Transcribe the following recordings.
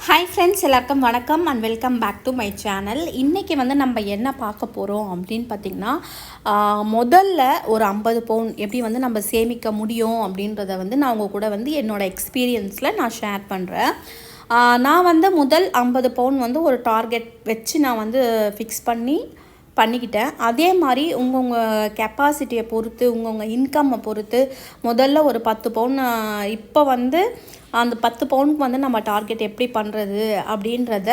Hi friends, எல்லாருக்கும் வணக்கம் and welcome back to my channel. இன்றைக்கி நம்ம என்ன பார்க்க போகிறோம் அப்படின்னு பார்த்திங்கன்னா, முதல்ல ஒரு 50 பவுன் எப்படி நம்ம சேமிக்க முடியும் அப்படின்றத நான் உங்கள் கூட என்னோடய எக்ஸ்பீரியன்ஸில் நான் ஷேர் பண்ணுறேன். நான் முதல் 50 பவுன் ஒரு டார்கெட் வச்சு நான் ஃபிக்ஸ் பண்ணிக்கிட்டேன். அதே மாதிரி உங்கள் கெப்பாசிட்டியை பொறுத்து, உங்கள் இன்கம்மை பொறுத்து முதல்ல ஒரு 10 பவுன் இப்போ அந்த 10 பவுனுக்கு நம்ம டார்கெட் எப்படி பண்ணுறது அப்படின்றத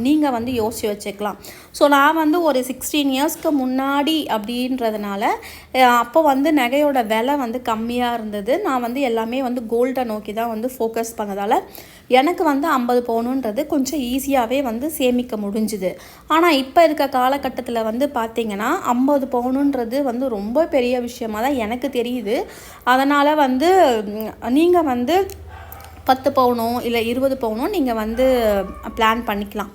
நீங்கள் யோசித்து வச்சுக்கலாம். ஸோ நான் ஒரு 16 இயர்ஸ்க்கு முன்னாடி அப்படின்றதுனால அப்போ நகையோட விலை கம்மியாக இருந்தது. நான் எல்லாமே கோல்டை நோக்கி தான் ஃபோக்கஸ் பண்ணதால் எனக்கு 50 பவுனுன்றது கொஞ்சம் ஈஸியாகவே சேமிக்க முடிஞ்சுது. ஆனால் இப்போ இருக்க காலகட்டத்தில் பார்த்திங்கன்னா 50 பவுனுன்றது ரொம்ப பெரிய விஷயமாக தான் எனக்கு தெரியுது. அதனால் நீங்கள் 10 பவுனோ இல்லை 20 பவுனோ நீங்கள் பிளான் பண்ணிக்கலாம்.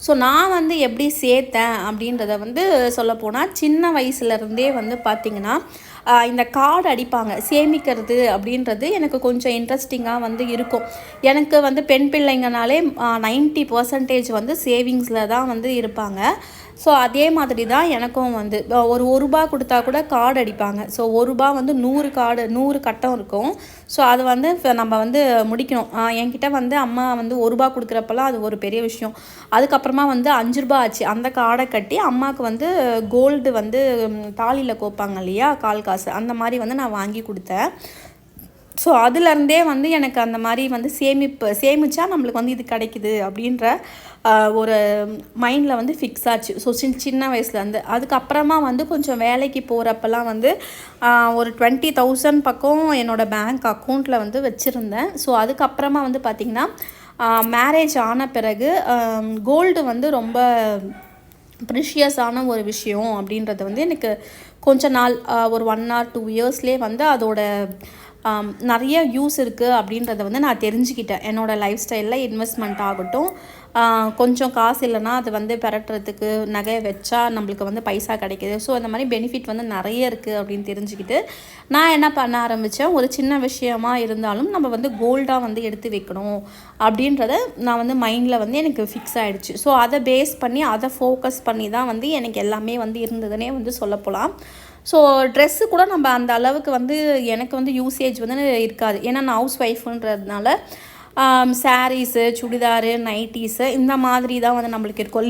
ஸோ நான் எப்படி சேர்த்தேன் அப்படின்றத சொல்லப்போனால், சின்ன வயசுலேருந்தே பார்த்திங்கன்னா இந்த கார்டு அடிப்பாங்க. சேமிக்கிறது அப்படின்றது எனக்கு கொஞ்சம் இன்ட்ரெஸ்டிங்காக இருக்கும். எனக்கு பெண் பிள்ளைங்கனாலே 90% சேவிங்ஸில் தான் இருப்பாங்க. ஸோ அதே மாதிரி தான் எனக்கும் ஒரு ரூபா கொடுத்தா கூட கார்டு அடிப்பாங்க. ஸோ ரூபா 100 கட்டம் இருக்கும். ஸோ அது நம்ம முடிக்கணும். என்கிட்ட அம்மா ரூபா கொடுக்குறப்பெல்லாம் அது ஒரு பெரிய விஷயம். அதுக்கப்புறமா 5 ரூபா ஆச்சு. அந்த கார்டை கட்டி அம்மாவுக்கு கோல்டு தாலியில் கோப்பாங்க இல்லையா, கால் காசு, அந்த மாதிரி நான் வாங்கி கொடுத்தேன். ஸோ அதுலேருந்தே எனக்கு அந்த மாதிரி சேமித்தா நம்மளுக்கு இது கிடைக்குது அப்படின்ற ஒரு மைண்டில் ஃபிக்ஸ் ஆச்சு. ஸோ சின்ன வயசுலேருந்து. அதுக்கப்புறமா கொஞ்சம் வேலைக்கு போகிறப்பெல்லாம் ஒரு 20,000 பக்கம் என்னோடய பேங்க் அக்கௌண்ட்டில் வச்சுருந்தேன். ஸோ அதுக்கப்புறமா பார்த்திங்கன்னா மேரேஜ் ஆன பிறகு கோல்டு ரொம்ப ப்ரிஷியஸான ஒரு விஷயம் அப்படின்றது எனக்கு கொஞ்ச நாள், ஒரு 1 or 2 இயர்ஸ்லேயே அதோட நிறைய யூஸ் இருக்குது அப்படின்றத நான் தெரிஞ்சுக்கிட்டேன். என்னோடய லைஃப் ஸ்டைலில் இன்வெஸ்ட்மெண்ட் ஆகட்டும், கொஞ்சம் காசு இல்லைன்னா அது பெரட்டுறதுக்கு நகையை வச்சா நம்மளுக்கு பைசா கிடைக்கிது. ஸோ அந்த மாதிரி பெனிஃபிட் நிறைய இருக்குது அப்படின்னு தெரிஞ்சுக்கிட்டு நான் என்ன பண்ண ஆரம்பித்தேன், ஒரு சின்ன விஷயமா இருந்தாலும் நம்ம கோல்டாக எடுத்து வைக்கணும் அப்படின்றத நான் மைண்டில் எனக்கு ஃபிக்ஸ் ஆகிடுச்சு. ஸோ அதை பேஸ் பண்ணி, அதை ஃபோக்கஸ் பண்ணி தான் எனக்கு எல்லாமே இருந்ததுன்னே சொல்லப்போகலாம். ஸோ ட்ரெஸ்ஸு கூட நம்ம அந்த அளவுக்கு எனக்கு யூசேஜ் இருக்காது. ஏன்னா நான் ஹவுஸ் ஒய்ஃபுன்றதுனால சாரீஸு, சுடிதாரு, நைட்டீஸு இந்த மாதிரி தான் நம்மளுக்கு இருக்கும்.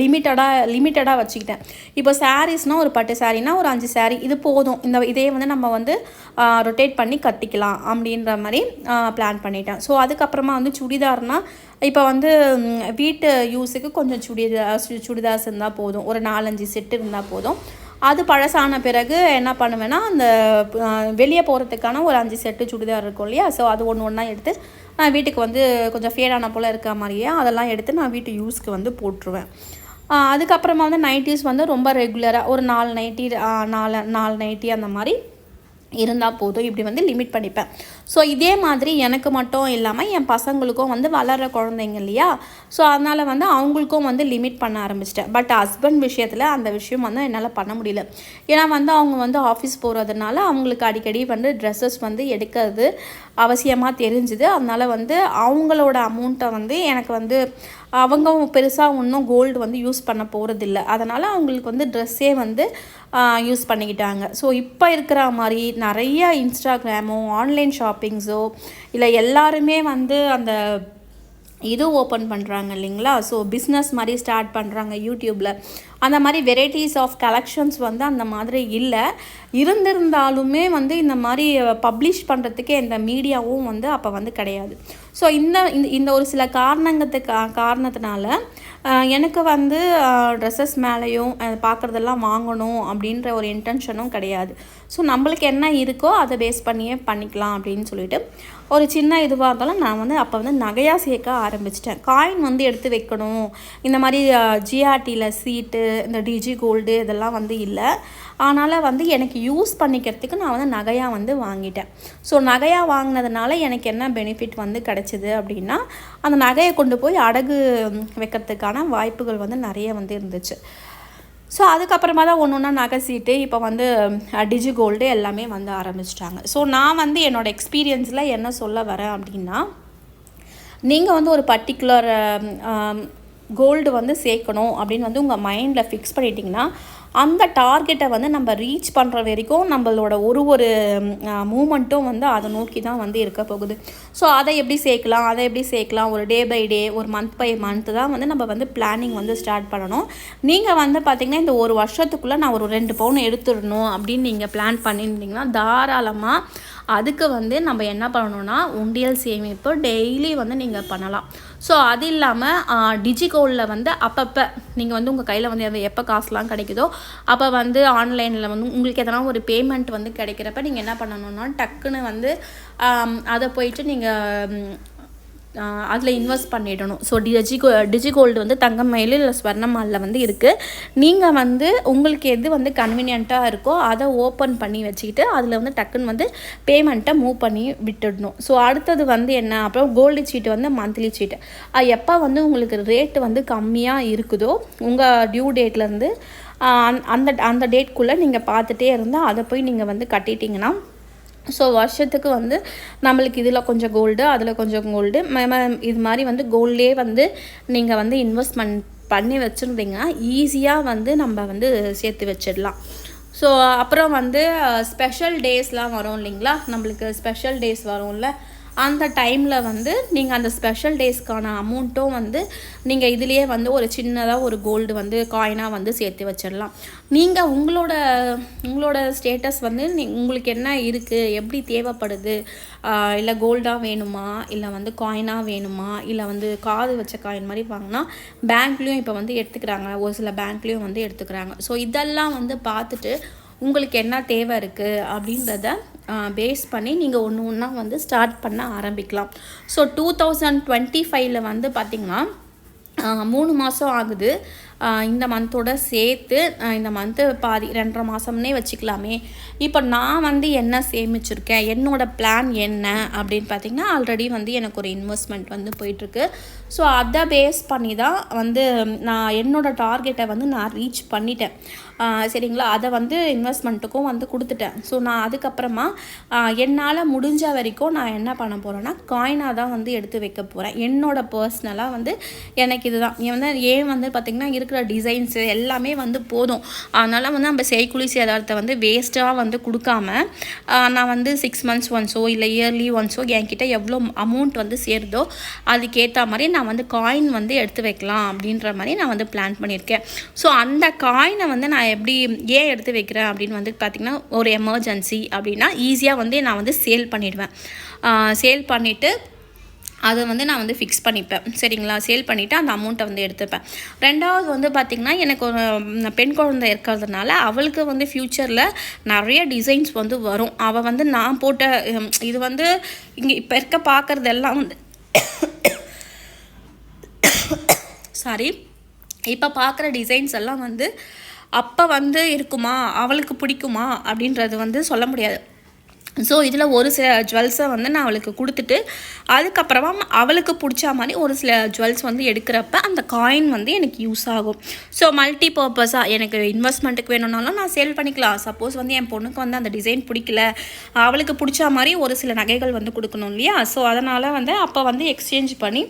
லிமிட்டடாக வச்சுக்கிட்டேன். இப்போ சாரீஸ்னால் ஒரு பட்டு சாரீனா ஒரு 5 சாரீ இது போதும். இதே நம்ம ரொட்டேட் பண்ணி கட்டிக்கலாம் அப்படின்ற மாதிரி பிளான் பண்ணிட்டேன். ஸோ அதுக்கப்புறமா சுடிதார்னால் இப்போ வீட்டு யூஸுக்கு கொஞ்சம் சுடிதார்ஸ் இருந்தால் போதும். ஒரு 4-5 செட்டு இருந்தால் போதும். அது பழசான பிறகு என்ன பண்ணுவேன்னா, அந்த வெளியே போகிறதுக்கான ஒரு 5 செட்டு சுடிதார் இருக்கும் இல்லையா, ஸோ அது ஒன்றா எடுத்து நான் வீட்டுக்கு கொஞ்சம் ஃபேடான போல் இருக்க மாதிரியே அதெல்லாம் எடுத்து நான் வீட்டு யூஸ்க்கு போட்டுருவேன். அதுக்கப்புறமா நைட்டிஸ் ரொம்ப ரெகுலராக ஒரு 4 நைட்டி 4 நைட்டி அந்த மாதிரி இருந்தால் போதும். இப்படி லிமிட் பண்ணிப்பேன். ஸோ இதே மாதிரி எனக்கு மட்டும் இல்லாமல் என் பசங்களுக்கும் வளர்கிற குழந்தைங்க இல்லையா, ஸோ அதனால் அவங்களுக்கும் லிமிட் பண்ண ஆரம்பிச்சிட்டேன். பட் ஹஸ்பண்ட் விஷயத்தில் அந்த விஷயம் என்னால் பண்ண முடியல. ஏன்னா அவங்க ஆஃபீஸ் போகிறதுனால அவங்களுக்கு அடிக்கடி ட்ரெஸ்ஸஸ் எடுக்கிறது அவசியமாக தெரிஞ்சுது. அதனால் அவங்களோட அமௌண்ட்டை எனக்கு அவங்க பெருசாக ஒன்றும் கோல்டு யூஸ் பண்ண போகிறதில்ல. அதனால் அவங்களுக்கு ட்ரெஸ்ஸே யூஸ் பண்ணிக்கிட்டாங்க. ஸோ இப்போ இருக்கிற மாதிரி நிறைய இன்ஸ்டாகிராமோ ஆன்லைன் ஷாப்பிங்ஸோ இல்லை எல்லாருமே அந்த இது ஓப்பன் பண்ணுறாங்க இல்லைங்களா, ஸோ பிஸ்னஸ் மாதிரி ஸ்டார்ட் பண்ணுறாங்க யூடியூப்பில். அந்த மாதிரி வெரைட்டிஸ் ஆஃப் கலெக்ஷன்ஸ் அந்த மாதிரி இல்லை. இருந்திருந்தாலுமே இந்த மாதிரி பப்ளிஷ் பண்ணுறதுக்கே எந்த மீடியாவும் அப்போ கிடையாது. ஸோ இந்த ஒரு சில காரணத்தினால எனக்கு ட்ரெஸ்ஸஸ் மேலேயும் பார்க்குறதெல்லாம் வாங்கணும் அப்படின்ற ஒரு இன்டென்ஷனும் கிடையாது. ஸோ நம்மளுக்கு என்ன இருக்கோ அதை பேஸ் பண்ணியே பண்ணிக்கலாம் அப்படின்னு சொல்லிட்டு ஒரு சின்ன இதுவாக இருந்தாலும் நான் அப்போ நகையாக சேர்க்க ஆரம்பிச்சிட்டேன். காயின் எடுத்து வைக்கணும், இந்த மாதிரி ஜிஆர்டியில் சீட்டு, இந்த டிஜி கோல்டு இதெல்லாம் இல்லை. அதனால் எனக்கு யூஸ் பண்ணிக்கிறதுக்கு நான் நகையாக வாங்கிட்டேன். ஸோ நகையாக வாங்கினதுனால எனக்கு என்ன பெனிஃபிட் கிடச்சிது அப்படின்னா, அந்த நகையை கொண்டு போய் அடகு வைக்கிறதுக்கான வாய்ப்புகள் நிறைய இருந்துச்சு. ஸோ அதுக்கப்புறமா தான் ஒன்று ஒன்றா நகை சீட்டு இப்போ டிஜி கோல்டு எல்லாமே ஆரம்பிச்சிட்டாங்க. ஸோ நான் என்னோடய எக்ஸ்பீரியன்ஸில் என்ன சொல்ல வரேன் அப்படின்னா, நீங்கள் வந்து ஒரு பர்டிகுலர் கோல்டு வந்து சேர்க்கணும் அப்படின்னு வந்து உங்கள் மைண்டில் ஃபிக்ஸ் பண்ணிட்டீங்கன்னா அந்த டார்கெட்டை வந்து நம்ம ரீச் பண்ணுற வரைக்கும் நம்மளோட ஒரு மூமெண்ட்டும் வந்து அதை நோக்கி தான் வந்து இருக்க போகுது. ஸோ அதை எப்படி சேர்க்கலாம் ஒரு டே பை டே, ஒரு மந்த் பை மந்த்து தான் வந்து நம்ம வந்து பிளானிங் வந்து ஸ்டார்ட் பண்ணணும். நீங்கள் வந்து பார்த்திங்கன்னா இந்த ஒரு வருஷத்துக்குள்ளே நான் ஒரு 2 பவுன் எடுத்துடணும் அப்படின்னு நீங்கள் பிளான் பண்ணியிருந்தீங்கன்னா தாராளமாக அதுக்கு வந்து நம்ம என்ன பண்ணணும்னா உண்டியல் சேமிப்பு டெய்லி வந்து நீங்கள் பண்ணலாம். ஸோ அது இல்லாமல் டிஜிகோல்டில் வந்து அப்பப்போ நீங்கள் வந்து உங்கள் கையில் வந்து எப்போ காசுலாம் கிடைக்குதோ அப்போ வந்து ஆன்லைனில் வந்து உங்களுக்கு எதனா ஒரு பேமெண்ட் வந்து கிடைக்கிறப்ப நீங்கள் என்ன பண்ணணும்னா டக்குன்னு வந்து அதை போயிட்டு நீங்கள் அதில் இன்வெஸ்ட் பண்ணிடணும். ஸோ டிஜிகோல்டு வந்து தங்கமயில் இல்லை ஸ்வர்ணமாலில் வந்து இருக்குது. நீங்கள் வந்து உங்களுக்கு எது வந்து கன்வீனியண்ட்டாக இருக்கோ அதை ஓப்பன் பண்ணி வச்சுக்கிட்டு அதில் வந்து டக்குன்னு வந்து பேமெண்ட்டை மூவ் பண்ணி விட்டுடணும். ஸோ அடுத்தது வந்து என்ன, அப்புறம் கோல்டு சீட்டு வந்து மந்த்லி சீட்டு எப்போ வந்து உங்களுக்கு ரேட்டு வந்து கம்மியாக இருக்குதோ உங்கள் டியூ டேட்லேருந்து அந்த டேட்குள்ளே நீங்கள் பார்த்துட்டே இருந்தால் அதை போய் நீங்கள் வந்து கட்டிட்டிங்கன்னா ஸோ வருஷத்துக்கு வந்து நம்மளுக்கு இதில் கொஞ்சம் கோல்டு அதில் கொஞ்சம் கோல்டு இது மாதிரி வந்து கோல்டே வந்து நீங்கள் வந்து இன்வெஸ்ட்மெண்ட் பண்ணி வச்சுருந்தீங்கன்னா ஈஸியாக வந்து நம்ம வந்து சேர்த்து வச்சிடலாம். ஸோ அப்புறம் வந்து ஸ்பெஷல் டேஸ்லாம் வரும் இல்லைங்களா, நம்மளுக்கு ஸ்பெஷல் டேஸ் வரும்ல, அந்த டைமில் வந்து நீங்கள் அந்த ஸ்பெஷல் டேஸ்க்கான அமௌண்ட்டும் வந்து நீங்கள் இதுலேயே வந்து ஒரு சின்னதாக ஒரு கோல்டு வந்து காயினாக வந்து சேர்த்து வச்சிடலாம். நீங்கள் உங்களோட ஸ்டேட்டஸ் வந்து உங்களுக்கு என்ன இருக்குது, எப்படி தேவைப்படுது, இல்லை கோல்டாக வேணுமா இல்லை வந்து காயினாக வேணுமா இல்லை வந்து காது வச்ச காயின் மாதிரி வாங்கினா பேங்க்லேயும் இப்போ வந்து எடுத்துக்கிறாங்க, ஒரு சில பேங்க்லேயும் வந்து எடுத்துக்கிறாங்க. ஸோ இதெல்லாம் வந்து பார்த்துட்டு உங்களுக்கு என்ன தேவை இருக்குது அப்படின்றத பேஸ் பண்ணி நீங்கள் ஒன்றா வந்து ஸ்டார்ட் பண்ண ஆரம்பிக்கலாம். ஸோ 2025 வந்து பார்த்திங்கன்னா 3 மாதம் ஆகுது. இந்த மந்தோட சேர்த்து இந்த மந்த்து பாதி 2.5 மாதம்னே வச்சுக்கலாமே. இப்போ நான் வந்து என்ன சேமிச்சிருக்கேன், என்னோடய பிளான் என்ன அப்படின்னு பார்த்திங்கன்னா ஆல்ரெடி வந்து எனக்கு ஒரு இன்வெஸ்ட்மெண்ட் வந்து போயிட்டுருக்கு. ஸோ அதை பேஸ் பண்ணி தான் வந்து நான் என்னோடய டார்கெட்டை வந்து நான் ரீச் பண்ணிட்டேன் சரிங்களா. அதை வந்து இன்வெஸ்ட்மெண்ட்டுக்கும் வந்து கொடுத்துட்டேன். ஸோ நான் அதுக்கப்புறமா என்னால் முடிஞ்ச வரைக்கும் நான் என்ன பண்ண போகிறேன்னா காயினாக தான் வந்து எடுத்து வைக்க போகிறேன். என்னோடய பர்சனலாக வந்து எனக்கு இதுதான் ஏன் வந்து பார்த்திங்கன்னா இருக்கிற டிசைன்ஸு எல்லாமே வந்து போதும். அதனால் வந்து நம்ம செய்கூலி சேதாரத்தை வந்து வேஸ்ட்டாக வந்து கொடுக்காம நான் வந்து 6 months ஒன்ஸோ இல்லை இயர்லி ஒன்ஸோ என்கிட்ட எவ்வளோ அமௌண்ட் வந்து சேருதோ அதுக்கேற்ற மாதிரி நான் வந்து காயின் வந்து எடுத்து வைக்கலாம் அப்படின்ற மாதிரி நான் வந்து பிளான் பண்ணியிருக்கேன். ஸோ அந்த காயினை வந்து நான் ஏன் எடுத்து வைக்கிறேன் அப்படின்னு வந்து பார்த்திங்கன்னா ஒரு எமர்ஜென்சி அப்படின்னா ஈஸியாக வந்து நான் வந்து சேல் பண்ணிவிடுவேன். சேல் பண்ணிவிட்டு அதை வந்து நான் வந்து ஃபிக்ஸ் பண்ணிப்பேன் சரிங்களா. சேல் பண்ணிவிட்டு அந்த அமௌண்ட்டை வந்து எடுத்துப்பேன். ரெண்டாவது வந்து பார்த்திங்கன்னா எனக்கு ஒரு பெண் குழந்தை இருக்கிறதுனால அவளுக்கு வந்து ஃப்யூச்சரில் நிறைய டிசைன்ஸ் வந்து வரும். அவள் வந்து நான் போட்ட இது வந்து இங்கே இப்போ இருக்க பார்க்குறதெல்லாம் வந்து இப்போ பார்க்குற டிசைன்ஸ் எல்லாம் வந்து அப்போ வந்து இருக்குமா, அவளுக்கு பிடிக்குமா அப்படின்றது வந்து சொல்ல முடியாது. ஸோ இதில் ஒரு சில ஜுவல்ஸை வந்து நான் அவளுக்கு கொடுத்துட்டு அதுக்கப்புறமா அவளுக்கு பிடிச்ச மாதிரி ஒரு சில ஜுவல்ஸ் வந்து எடுக்கிறப்ப அந்த காயின் வந்து எனக்கு யூஸ் ஆகும். ஸோ மல்டி பர்பஸாக எனக்கு இன்வெஸ்ட்மெண்ட்டுக்கு வேணும்னாலும் நான் சேல் பண்ணிக்கலாம். சப்போஸ் வந்து என் பொண்ணுக்கு வந்து அந்த டிசைன் பிடிக்கல, அவளுக்கு பிடிச்ச மாதிரி ஒரு சில நகைகள் வந்து கொடுக்கணும் இல்லையா. ஸோ அதனால் வந்து அப்போ வந்து எக்ஸ்சேஞ்ச் பண்ணி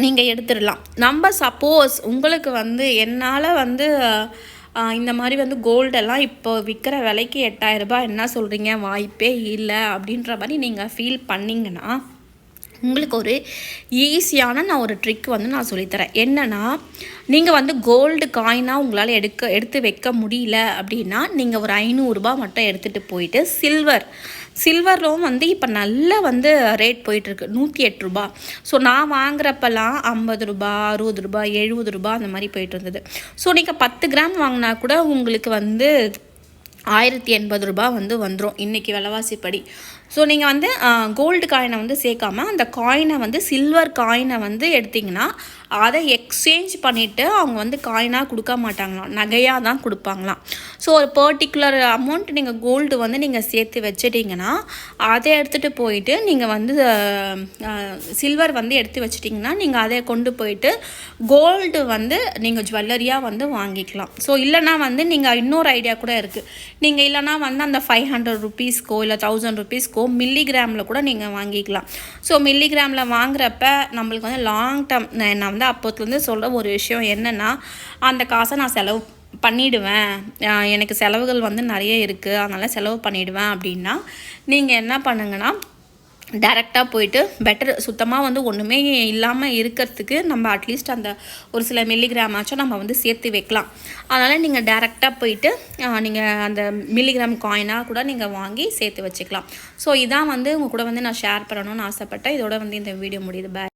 நீங்கள் எடுத்துடலாம். நம்ம சப்போஸ் உங்களுக்கு வந்து என்னால் வந்து இந்த மாதிரி வந்து கோல்டெல்லாம் இப்போ விற்கிற விலைக்கு 8000 ரூபாய் என்ன சொல்கிறீங்க, வாய்ப்பே இல்லை அப்படின்ற மாதிரி நீங்கள் ஃபீல் பண்ணிங்கன்னா உங்களுக்கு ஒரு ஈஸியான நான் ஒரு ட்ரிக் வந்து நான் சொல்லித்தரேன். என்னென்னா நீங்கள் வந்து கோல்டு காயினாக உங்களால் எடுத்து வைக்க முடியல அப்படின்னா நீங்கள் ஒரு 500 ரூபாய் மட்டும் எடுத்துகிட்டு போயிட்டு சில்வரும் வந்து இப்போ நல்ல வந்து ரேட் போயிட்டுருக்கு 108 ரூபா. ஸோ நான் வாங்குறப்பெல்லாம் 50 ரூபா 60 ரூபா 70 ரூபா அந்த மாதிரி போயிட்டு இருந்தது. ஸோ நீங்கள் 10 கிராம் வாங்கினா கூட உங்களுக்கு வந்து 1080 ரூபா வந்து வந்துடும் இன்றைக்கி விலைவாசிப்படி. ஸோ நீங்கள் வந்து கோல்டு காயினை வந்து சேர்க்காமல் அந்த காயினை வந்து சில்வர் காயினை வந்து எடுத்திங்கன்னா அதை எக்ஸ்சேஞ்ச் பண்ணிவிட்டு அவங்க வந்து காயினாக கொடுக்க மாட்டாங்களாம், நகையாக தான் கொடுப்பாங்களாம். ஸோ ஒரு பர்டிகுலர் அமௌண்ட் நீங்கள் கோல்டு வந்து நீங்கள் சேர்த்து வச்சிட்டிங்கன்னா அதை எடுத்துகிட்டு போயிட்டு நீங்கள் வந்து சில்வர் வந்து எடுத்து வச்சிட்டிங்கன்னா நீங்கள் அதை கொண்டு போயிட்டு கோல்டு வந்து நீங்கள் ஜுவல்லரியாக வந்து வாங்கிக்கலாம். ஸோ இல்லைனா வந்து நீங்கள் இன்னொரு ஐடியா கூட இருக்குது. நீங்கள் இல்லைனா வந்து அந்த 500 ருபீஸ்க்கோ இல்லை 1000 ருபீஸ்க்கோ ருபீஸ்க்கோ மில்லிகிராமில் கூட நீங்கள் வாங்கிக்கலாம். ஸோ மில்லிகிராமில் வாங்குறப்ப நம்மளுக்கு வந்து லாங் டேர்ம் நான் வந்து அப்போத்துலேருந்து சொல்கிற ஒரு விஷயம் என்னென்னா, அந்த காசை நான் செலவு பண்ணிவிடுவேன், எனக்கு செலவுகள் வந்து நிறைய இருக்குது, அதனால் செலவு பண்ணிவிடுவேன் அப்படின்னா நீங்கள் என்ன பண்ணுங்கன்னா டைரெக்டாக போயிட்டு பெட்டர் சுத்தமாக வந்து ஒன்றுமே இல்லாமல் இருக்கிறதுக்கு நம்ம அட்லீஸ்ட் அந்த ஒரு சில மில்லிகிராமாச்சும் நம்ம வந்து சேர்த்து வைக்கலாம். அதனால் நீங்கள் டைரெக்டாக போயிட்டு நீங்கள் அந்த மில்லிகிராம் காயினாக கூட நீங்கள் வாங்கி சேர்த்து வச்சுக்கலாம். ஸோ இதான் வந்து உங்கள் கூட வந்து நான் ஷேர் பண்ணணும்னு ஆசைப்பட்டேன். இதோட வந்து இந்த வீடியோ முடியுது. பாய்.